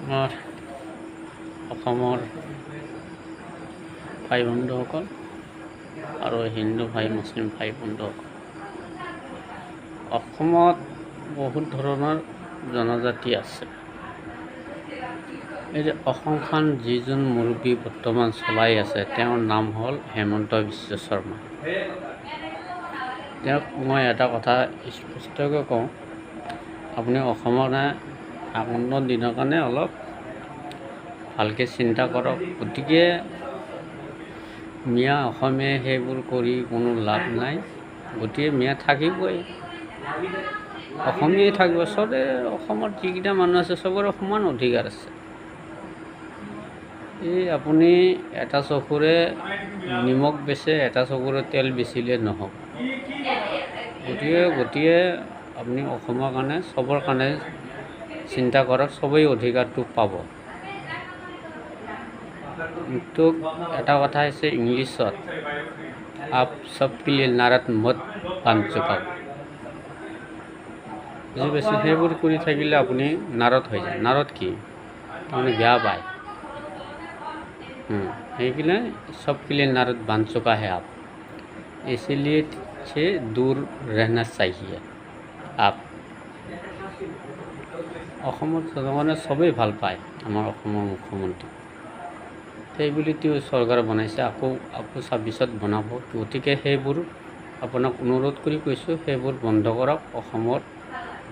আমাৰ অসমৰ ভাই বন্ধুসকল আৰু হিন্দু ভাই মুছলিম ভাই বন্ধুসকল, অসমত বহুত ধৰণৰ জনজাতি আছে। এই যে অসমখন যিজন মুৰব্বী বৰ্তমান চলাই আছে, তেওঁৰ নাম হ'ল হেমন্ত বিশ্ব শৰ্মা। তেওঁক মই এটা কথা স্পষ্টকৈ কওঁ, আপুনি অসমৰ আগন্তুক দিনৰ কাৰণে অলপ ভালকৈ চিন্তা কৰক। গতিকে মিয়া অসমীয়াই সেইবোৰ কৰি কোনো লাভ নাই। গতিকে মিয়া থাকিবই, অসমীয়াই থাকিব। চবে অসমত যিকেইটা মানুহ আছে চবৰে সমান অধিকাৰ আছে। এই আপুনি এটা চকুৰে নিমখ বেচে, এটা চকুৰে তেল বেচিলে নহ'ব। গতিকে আপুনি অসমৰ কাৰণে চবৰ কাৰণে চিন্তা কৰক, চবেই অধিকাৰটো পাব। কিন্তু এটা কথা হৈছে ইংলিছত, আপ চবকে লিয়ে নাৰাত মত বান্ধ চুকা। বুজি পাইছে? সেইবোৰ কৰি থাকিলে আপুনি নাৰত হৈ যায়। নাৰত কি তাৰমানে বেয়া পায়। সেইকাৰণে सबके लिए नारद बांध चुका है आप, इसीलिए से दूर रहना चाहिए आप। অসমৰ জনগণে চবেই ভাল পায় আমাৰ অসমৰ মুখ্যমন্ত্ৰী, সেইবুলি তেওঁ চৰকাৰ বনাইছে, আকৌ 26ত বনাব। গতিকে সেইবোৰ আপোনাক অনুৰোধ কৰি কৈছোঁ, সেইবোৰ বন্ধ কৰক। অসমৰ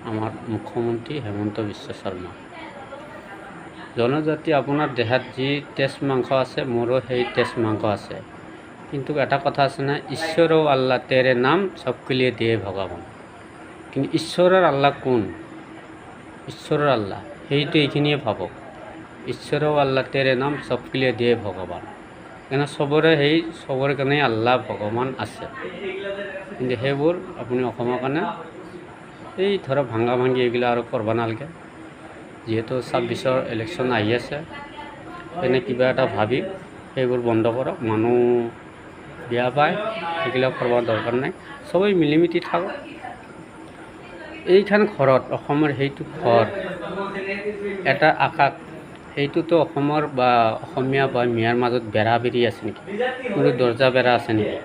আমাৰ মুখ্যমন্ত্ৰী হেমন্ত বিশ্ব শৰ্মা। জনজাতি আপোনাৰ দেহাত যি তেজ মাংস আছে, মোৰো সেই তেজ মাংস আছে। কিন্তু এটা কথা আছে না, ঈশ্বৰ আল্লাহ তেৰে নাম চবকে লিয়ে দিয়ে ভগৱান। কিন্তু ঈশ্বৰৰ আল্লাহ কোন? ঈশ্বৰৰ আল্লাহ সেইটো এইখিনিয়ে ভাবক, ঈশ্বৰ আল্লাহ তেৰে নাম চবকে লিয়ে দিয়ে ভগৱান। কিন্তু চবৰে কাৰণে আল্লাহ ভগৱান আছে। কিন্তু সেইবোৰ আপুনি অসমৰ কাৰণে এই ধৰক ভাঙা ভাঙি এইগিলা আৰু কৰিব নালাগে। যিহেতু 26ৰ ইলেকশ্যন আহি আছে, তেনে কিবা এটা ভাবি সেইবোৰ বন্ধ কৰক। মানুহ বেয়া পায়, সেইবিলাক কৰিব দৰকাৰ নাই। চবেই মিলিমিতি থাকক। এইখন ঘৰত অসমৰ সেইটো ঘৰ, এটা আকাশ, সেইটোতো অসমৰ বা অসমীয়া বা মিয়াৰ মাজত বেৰা বেৰি আছে নেকি? কোনো দৰ্জা বেৰা আছে নেকি?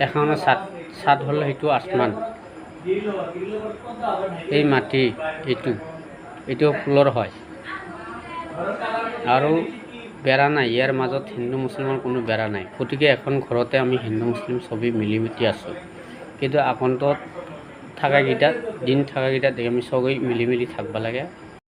এখনো ছাদ হ'ল সেইটো আসমান, এই মাটি, এইটো ফুলৰ হয় আৰু বেৰা নাই। ইয়াৰ মাজত হিন্দু মুছলিমৰ কোনো বেৰা নাই। গতিকে এখন ঘৰতে আমি হিন্দু মুছলিম চবেই মিলিমিতি আছোঁ। কিন্তু আগন্তুক দিন থাকাকেইটাত আমি চবেই মিলি থাকিব লাগে।